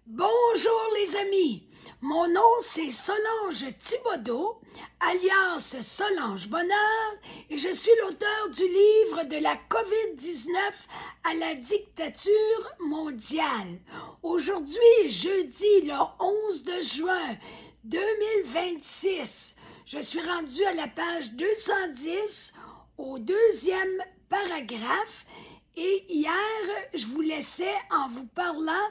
Bonjour les amis, mon nom c'est Solange Thibodeau, alias Solange Bonheur, et je suis l'auteur du livre de la COVID-19 à la dictature mondiale. Aujourd'hui, jeudi le 11 de juin 2026, je suis rendue à la page 210 au deuxième paragraphe et hier, je vous laissais en vous parlant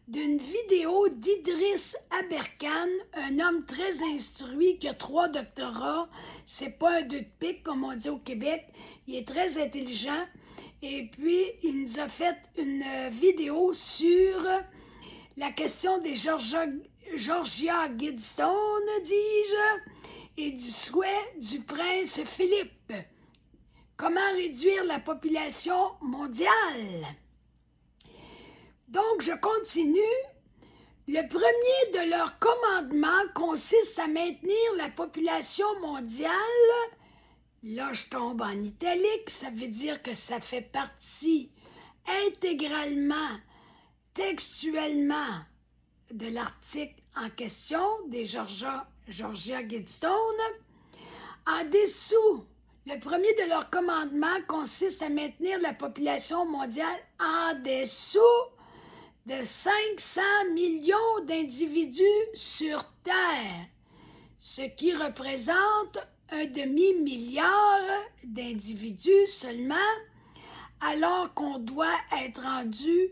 d'une vidéo d'Idriss Aberkan, un homme très instruit qui a 3 doctorats. C'est pas un deux de pique comme on dit au Québec. Il est très intelligent. Et puis, il nous a fait une vidéo sur la question des Georgia Guidstone, dis-je, et du souhait du prince Philippe. Comment réduire la population mondiale? Donc, je continue. Le premier de leurs commandements consiste à maintenir la population mondiale. Là, je tombe en italique, ça veut dire que ça fait partie intégralement, textuellement, de l'article en question des Georgia Guidstone. En dessous, le premier de leurs commandements consiste à maintenir la population mondiale en dessous de 500 millions d'individus sur Terre, ce qui représente un demi-milliard d'individus seulement, alors qu'on doit être rendu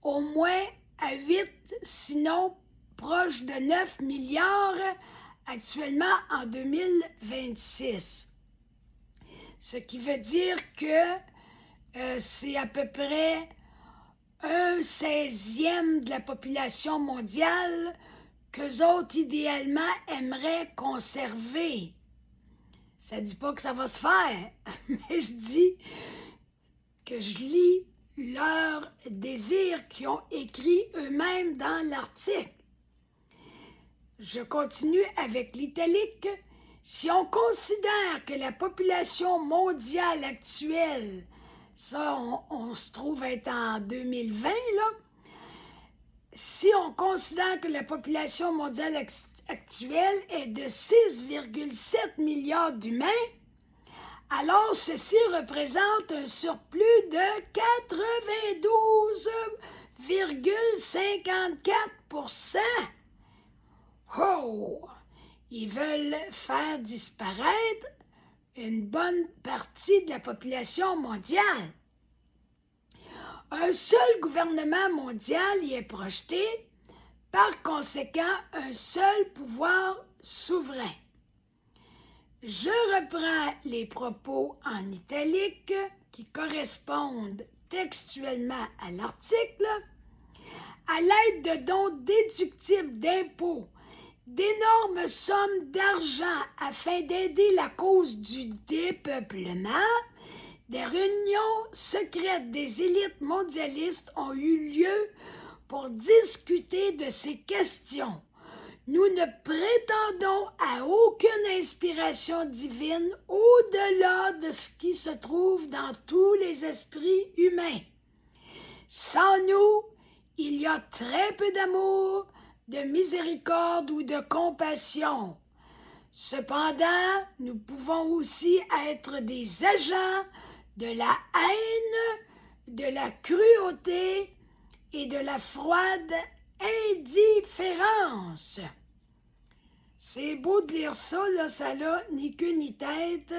au moins à 8, sinon proche de 9 milliards actuellement en 2026. Ce qui veut dire que c'est à peu près 1/16e de la population mondiale qu'eux autres, idéalement, aimeraient conserver. Ça ne dit pas que ça va se faire, mais je dis que je lis leurs désirs qu'ils ont écrits eux-mêmes dans l'article. Je continue avec l'italique. Si on considère que la population mondiale actuelle, ça, on se trouve être en 2020, là. Si on considère que la population mondiale actuelle est de 6,7 milliards d'humains, alors ceci représente un surplus de 92,54%. Oh! Ils veulent faire disparaître une bonne partie de la population mondiale. Un seul gouvernement mondial y est projeté, par conséquent, un seul pouvoir souverain. Je reprends les propos en italique qui correspondent textuellement à l'article. À l'aide de dons déductibles d'impôts, d'énormes sommes d'argent afin d'aider la cause du dépeuplement, des réunions secrètes des élites mondialistes ont eu lieu pour discuter de ces questions. Nous ne prétendons à aucune inspiration divine au-delà de ce qui se trouve dans tous les esprits humains. Sans nous, il y a très peu d'amour, de miséricorde ou de compassion. Cependant, nous pouvons aussi être des agents de la haine, de la cruauté et de la froide indifférence. C'est beau de lire ça, là, ça n'a ni queue ni tête.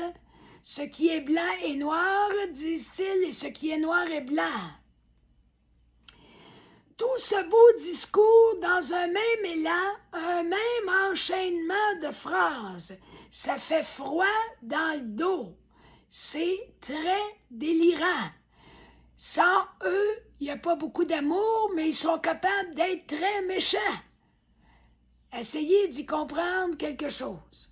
Ce qui est blanc est noir, disent-ils, et ce qui est noir est blanc. Tout ce beau discours dans un même élan, un même enchaînement de phrases, ça fait froid dans le dos. C'est très délirant. Sans eux, il n'y a pas beaucoup d'amour, mais ils sont capables d'être très méchants. Essayez d'y comprendre quelque chose.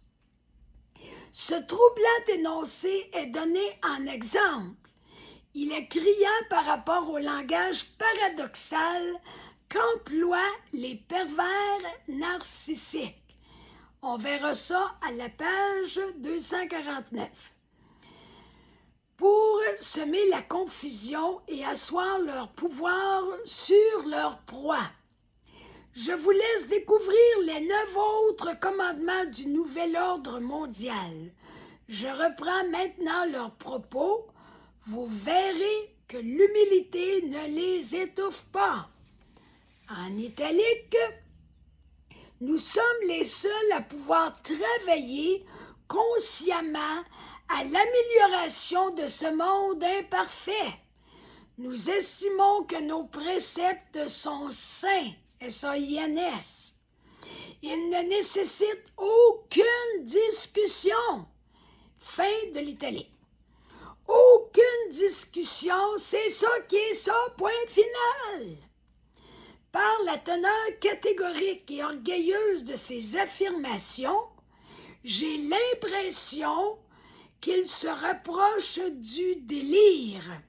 Ce troublant énoncé est donné en exemple. Il est criant par rapport au langage paradoxal qu'emploient les pervers narcissiques. On verra ça à la page 249. Pour semer la confusion et asseoir leur pouvoir sur leur proie. je vous laisse découvrir les 9 autres commandements du nouvel ordre mondial. Je reprends maintenant leurs propos. Vous verrez que l'humilité ne les étouffe pas. En italique, nous sommes les seuls à pouvoir travailler consciemment à l'amélioration de ce monde imparfait. Nous estimons que nos préceptes sont sains, S-A-I-N-S. Ils ne nécessitent aucune discussion. Fin de l'italique. Aucune discussion, c'est ça qui est ça, point final. Par la teneur catégorique et orgueilleuse de ces affirmations, j'ai l'impression qu'il se rapproche du délire.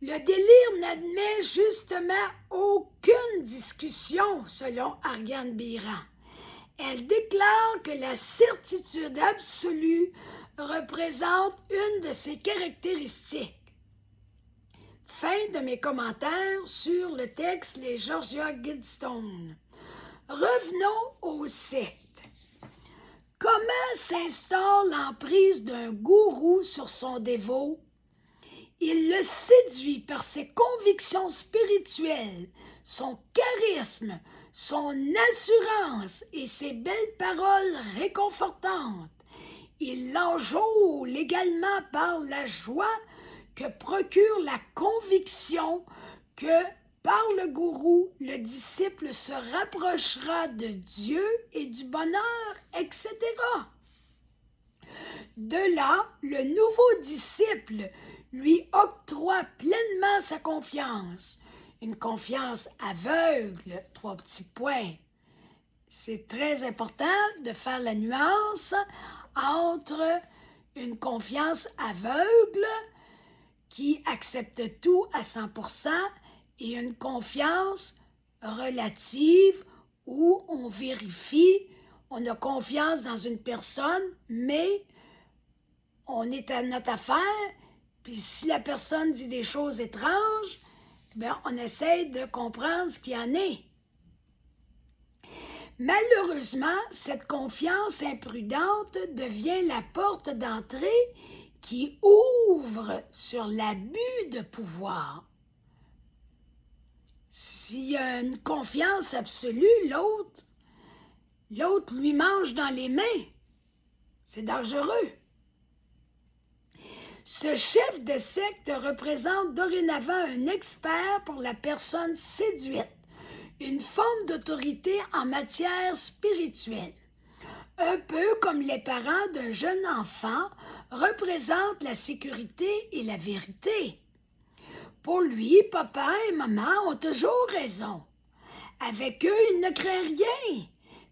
Le délire n'admet justement aucune discussion, selon Ariane Biran. Elle déclare que la certitude absolue représente une de ses caractéristiques. Fin de mes commentaires sur le texte Les Georgia Guidestone. Revenons aux sectes. Comment s'instaure l'emprise d'un gourou sur son dévot? Il le séduit par ses convictions spirituelles, son charisme, son assurance et ses belles paroles réconfortantes. Il l'enjôle également par la joie que procure la conviction que, par le gourou, le disciple se rapprochera de Dieu et du bonheur, etc. De là, le nouveau disciple lui octroie pleinement sa confiance. Une confiance aveugle, 3 petits points. C'est très important de faire la nuance entre une confiance aveugle qui accepte tout à 100% et une confiance relative où on vérifie, on a confiance dans une personne, mais on est à notre affaire, puis si la personne dit des choses étranges, bien, on essaie de comprendre ce qu'il y en est. Malheureusement, cette confiance imprudente devient la porte d'entrée qui ouvre sur l'abus de pouvoir. S'il y a une confiance absolue, l'autre lui mange dans les mains. C'est dangereux. Ce chef de secte représente dorénavant un expert pour la personne séduite, une forme d'autorité en matière spirituelle. Un peu comme les parents d'un jeune enfant représentent la sécurité et la vérité. Pour lui, papa et maman ont toujours raison. Avec eux, il ne craint rien.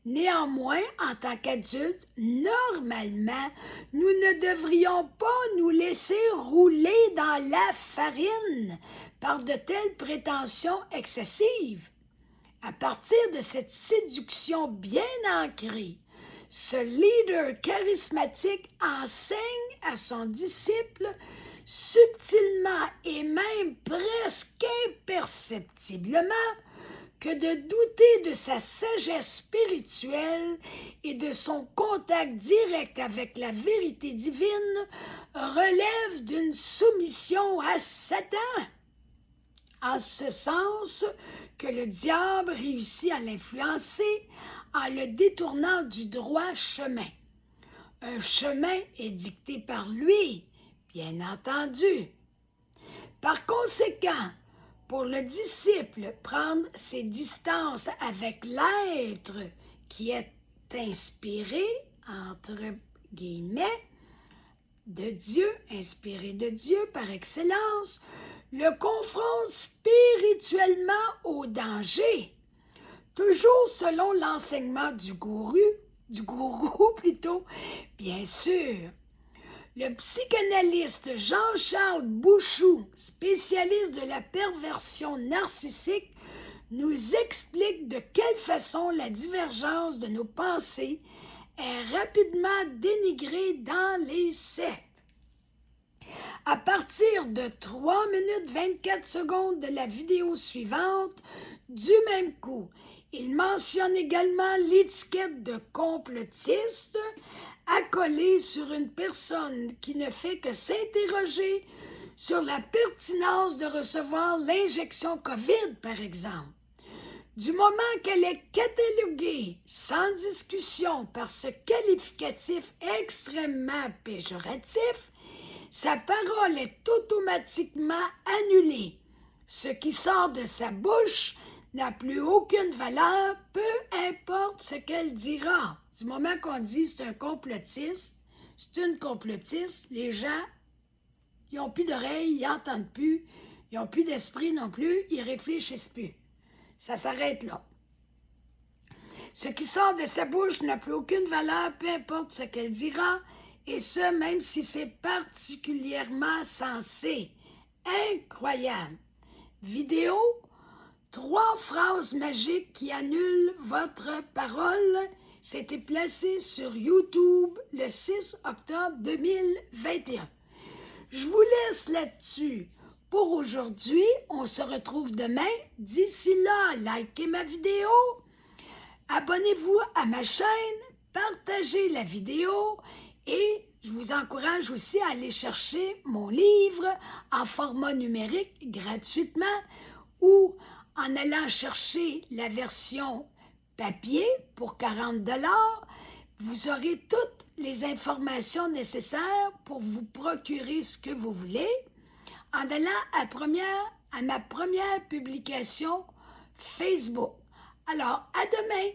Néanmoins, en tant qu'adultes, normalement, nous ne devrions pas nous laisser rouler dans la farine par de telles prétentions excessives. À partir de cette séduction bien ancrée, ce leader charismatique enseigne à son disciple subtilement et même presque imperceptiblement que de douter de sa sagesse spirituelle et de son contact direct avec la vérité divine relève d'une soumission à Satan. En ce sens que le diable réussit à l'influencer en le détournant du droit chemin. Un chemin est dicté par lui, bien entendu. Par conséquent, pour le disciple, prendre ses distances avec l'être qui est inspiré, entre guillemets, de Dieu, inspiré de Dieu par excellence, le confronte spirituellement au danger, toujours selon l'enseignement du gourou plutôt, bien sûr. Le psychanalyste Jean-Charles Bouchoux, spécialiste de la perversion narcissique, nous explique de quelle façon la divergence de nos pensées est rapidement dénigrée dans les sectes. À partir de 3 minutes 24 secondes de la vidéo suivante, du même coup, Il mentionne également l'étiquette de complotiste accolée sur une personne qui ne fait que s'interroger sur la pertinence de recevoir l'injection COVID, par exemple. Du moment qu'elle est cataloguée sans discussion par ce qualificatif extrêmement péjoratif, sa parole est automatiquement annulée. Ce qui sort de sa bouche n'a plus aucune valeur, peu importe ce qu'elle dira. Du moment qu'on dit c'est un complotiste, c'est une complotiste, les gens, ils n'ont plus d'oreilles, ils n'entendent plus, ils n'ont plus d'esprit non plus, ils réfléchissent plus. Ça s'arrête là. Ce qui sort de sa bouche n'a plus aucune valeur, peu importe ce qu'elle dira, et ce, même si c'est particulièrement sensé. Incroyable. Vidéo, 3 phrases magiques qui annulent votre parole. C'était placé sur YouTube le 6 octobre 2021. Je vous laisse là-dessus. Pour aujourd'hui, on se retrouve demain. D'ici là, likez ma vidéo, abonnez-vous à ma chaîne, partagez la vidéo et je vous encourage aussi à aller chercher mon livre en format numérique gratuitement ou en allant chercher la version papier pour 40 $. Vous aurez toutes les informations nécessaires pour vous procurer ce que vous voulez en allant à ma première publication Facebook. Alors, à demain!